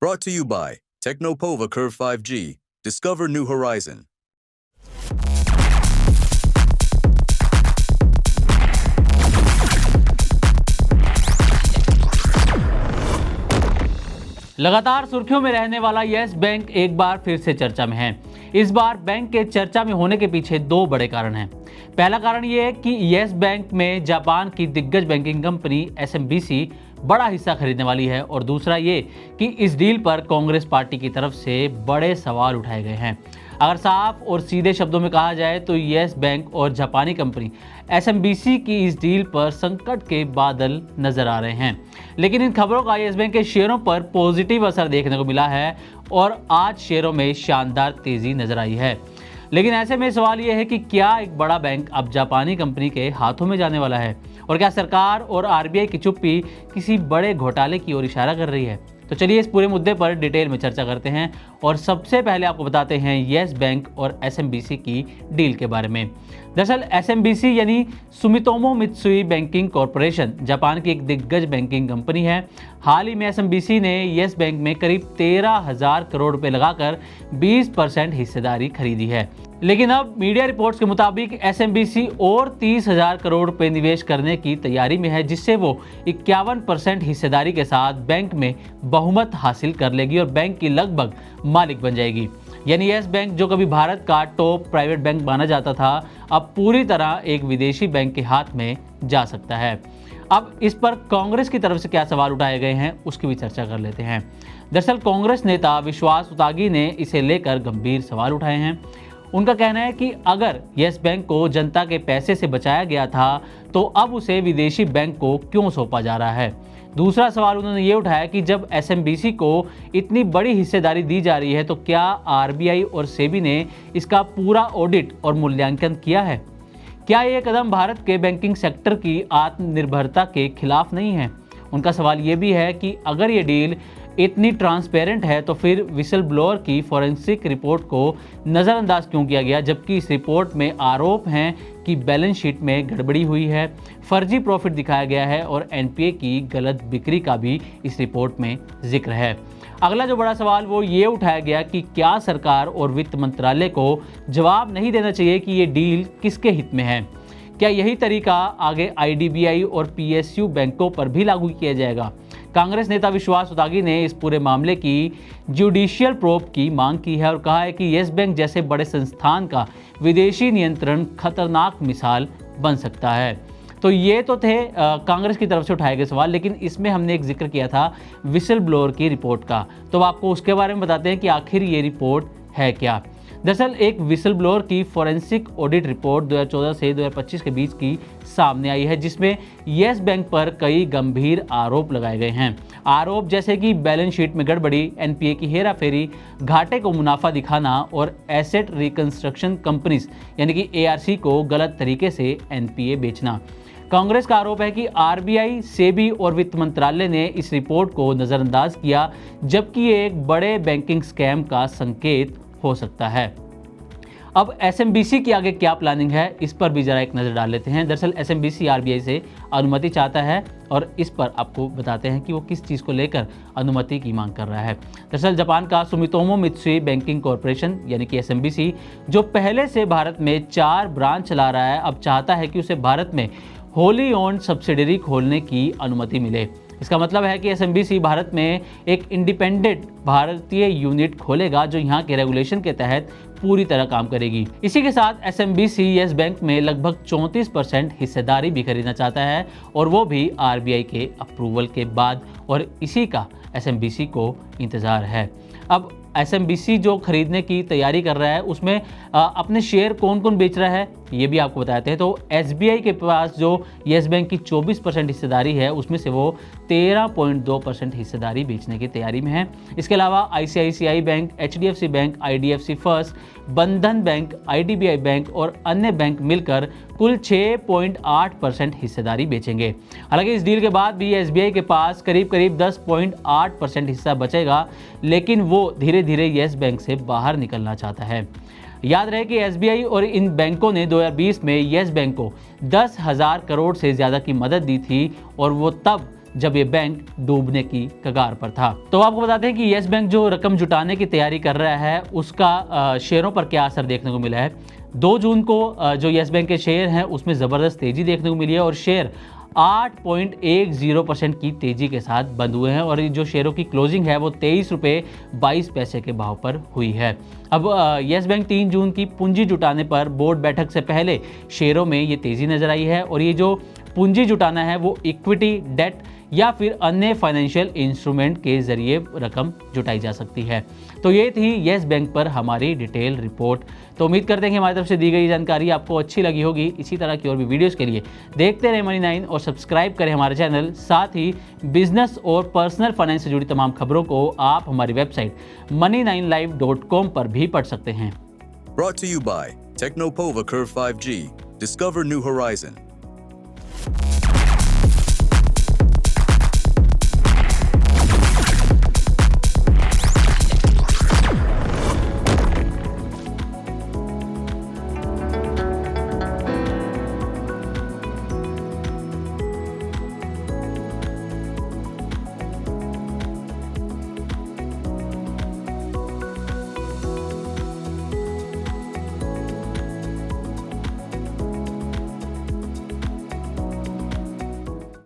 Brought to you by Technopova Curve 5G. Discover new horizon. लगातार सुर्खियों में रहने वाला यस बैंक एक बार फिर से चर्चा में है। इस बार बैंक के चर्चा में होने के पीछे दो बड़े कारण हैं। पहला कारण ये है कि यस बैंक में जापान की दिग्गज बैंकिंग कंपनी SMBC बड़ा हिस्सा खरीदने वाली है, और दूसरा ये कि इस डील पर कांग्रेस पार्टी की तरफ से बड़े सवाल उठाए गए हैं। अगर साफ और सीधे शब्दों में कहा जाए तो यस बैंक और जापानी कंपनी SMBC की इस डील पर संकट के बादल नजर आ रहे हैं, लेकिन इन खबरों का यस बैंक के शेयरों पर पॉजिटिव असर देखने को मिला है और आज शेयरों में शानदार तेजी नजर आई है। लेकिन ऐसे में सवाल यह है कि क्या एक बड़ा बैंक अब जापानी कंपनी के हाथों में जाने वाला है, और क्या सरकार और RBI की चुप्पी किसी बड़े घोटाले की ओर इशारा कर रही है? तो चलिए इस पूरे मुद्दे पर डिटेल में चर्चा करते हैं, और सबसे पहले आपको बताते हैं यस बैंक और SMBC की डील के बारे में। दरअसल SMBC यानी Sumitomo Mitsui banking corporation Japan की एक दिग्गज बैंकिंग कंपनी है। हाल ही में SMBC ने यस बैंक में करीब 13,000 करोड़ रुपए लगाकर 20% हिस्सेदारी खरीदी है, लेकिन अब मीडिया रिपोर्ट्स के मुताबिक SMBC और 30,000 करोड़ रुपए निवेश करने की तैयारी में है, जिससे वो 51% हिस्सेदारी के साथ बैंक में बहुमत हासिल कर लेगी और बैंक की लगभग मालिक बन जाएगी। यानी यस बैंक, जो कभी भारत का टॉप प्राइवेट बैंक माना जाता था, अब पूरी तरह एक विदेशी बैंक के हाथ में जा सकता है। अब इस पर कांग्रेस की तरफ से क्या सवाल उठाए गए हैं उसकी भी चर्चा कर लेते हैं। दरअसल कांग्रेस नेता विश्वास उतागी ने इसे लेकर गंभीर सवाल उठाए हैं। उनका कहना है कि अगर यस बैंक को जनता के पैसे से बचाया गया था तो अब उसे विदेशी बैंक को क्यों सौंपा जा रहा है। दूसरा सवाल उन्होंने ये उठाया कि जब SMBC को इतनी बड़ी हिस्सेदारी दी जा रही है तो क्या RBI और सेबी ने इसका पूरा ऑडिट और मूल्यांकन किया है? क्या ये कदम भारत के बैंकिंग सेक्टर की आत्मनिर्भरता के खिलाफ नहीं है? उनका सवाल ये भी है कि अगर ये डील इतनी ट्रांसपेरेंट है तो फिर विसल ब्लोअर की फॉरेंसिक रिपोर्ट को नज़रअंदाज क्यों किया गया, जबकि इस रिपोर्ट में आरोप हैं कि बैलेंस शीट में गड़बड़ी हुई है, फर्जी प्रॉफिट दिखाया गया है और NPA की गलत बिक्री का भी इस रिपोर्ट में जिक्र है। अगला जो बड़ा सवाल वो ये उठाया गया कि क्या सरकार और वित्त मंत्रालय को जवाब नहीं देना चाहिए कि ये डील किसके हित में है? क्या यही तरीका आगे IDBI और PSU बैंकों पर भी लागू किया जाएगा? कांग्रेस नेता विश्वास उतागी ने इस पूरे मामले की जुडिशियल प्रोब की मांग की है और कहा है कि यस बैंक जैसे बड़े संस्थान का विदेशी नियंत्रण खतरनाक मिसाल बन सकता है। तो ये तो थे कांग्रेस की तरफ से उठाए गए सवाल, लेकिन इसमें हमने एक जिक्र किया था विसल ब्लोअर की रिपोर्ट का, तो आपको उसके बारे में बताते हैं कि आखिर ये रिपोर्ट है क्या। दरअसल एक विसल ब्लोअर की फॉरेंसिक ऑडिट रिपोर्ट 2014 से 2025 के बीच की सामने आई है, जिसमें यस बैंक पर कई गंभीर आरोप लगाए गए हैं। आरोप जैसे कि बैलेंस शीट में गड़बड़ी, NPA की हेराफेरी, घाटे को मुनाफा दिखाना और एसेट रिकंस्ट्रक्शन कंपनीज यानी कि ARC को गलत तरीके से NPA बेचना। कांग्रेस का आरोप है कि RBI, सेबी और वित्त मंत्रालय ने इस रिपोर्ट को नज़रअंदाज किया, जबकि ये एक बड़े बैंकिंग स्कैम का संकेत हो सकता है। अब SMBC की आगे क्या प्लानिंग है, इस पर भी जरा एक नज़र डाल लेते हैं। दरअसल SMBC RBI से अनुमति चाहता है और इस पर आपको बताते हैं कि वो किस चीज़ को लेकर अनुमति की मांग कर रहा है। दरअसल जापान का सुमितोमो मित्सुई बैंकिंग कॉरपोरेशन यानी कि SMBC, जो पहले से भारत में 4 ब्रांच चला रहा है, अब चाहता है कि उसे भारत में होली ओन्ड सब्सिडरी खोलने की अनुमति मिले। इसका मतलब है कि SMBC भारत में एक इंडिपेंडेंट भारतीय यूनिट खोलेगा जो यहाँ के रेगुलेशन के तहत पूरी तरह काम करेगी। इसी के साथ SMBC यस बैंक में लगभग 34% हिस्सेदारी भी खरीदना चाहता है, और वो भी RBI के अप्रूवल के बाद, और इसी का SMBC को इंतज़ार है। अब SMBC जो खरीदने की तैयारी कर रहा है उसमें अपने शेयर कौन कौन बेच रहा है ये भी आपको बताते हैं। तो SBI के पास जो यस बैंक की 24% हिस्सेदारी है उसमें से वो 13.2% हिस्सेदारी बेचने की तैयारी में है। इसके अलावा ICICI bank, HDFC bank, IDFC first, बंधन बैंक, IDBI बैंक और अन्य बैंक मिलकर कुल 6.8% हिस्सेदारी बेचेंगे। हालांकि इस डील के बाद भी SBI के पास करीब 10.8% हिस्सा बचेगा, लेकिन वो धीरे धीरे यस बैंक से बाहर निकलना चाहता है। याद रहे कि SBI और इन बैंकों ने 2020 में यस बैंक को 10,000 करोड़ से ज़्यादा की मदद दी थी, और वो तब जब ये बैंक डूबने की कगार पर था। तो आपको बताते हैं कि यस बैंक जो रकम जुटाने की तैयारी कर रहा है उसका शेयरों पर क्या असर देखने को मिला है। 2 जून को जो यस बैंक के शेयर हैं उसमें ज़बरदस्त तेज़ी देखने को मिली है और शेयर 8.10% की तेज़ी के साथ बंद हुए हैं और जो शेयरों की क्लोजिंग है वो 23 रुपये 22 पैसे के भाव पर हुई है। अब यस बैंक 3 जून की पूंजी जुटाने पर बोर्ड बैठक से पहले शेयरों में ये तेज़ी नज़र आई है और ये जो पूंजी जुटाना है वो इक्विटी, डेट या फिर अन्य फाइनेंशियल इंस्ट्रूमेंट के जरिए रकम जुटाई जा सकती है। तो ये थी यस बैंक पर हमारी डिटेल रिपोर्ट। तो उम्मीद करते हैं कि हमारी तरफ से दी गई जानकारी आपको अच्छी लगी होगी। इसी तरह की और भी वीडियोस के लिए देखते रहें मनी9 और सब्सक्राइब करें हमारे चैनल। साथ ही बिजनेस और पर्सनल फाइनेंस से जुड़ी तमाम खबरों को आप हमारी वेबसाइट money9live.com पर भी पढ़ सकते हैं। Brought to you by Technopova Curve 5G. Discover new horizon.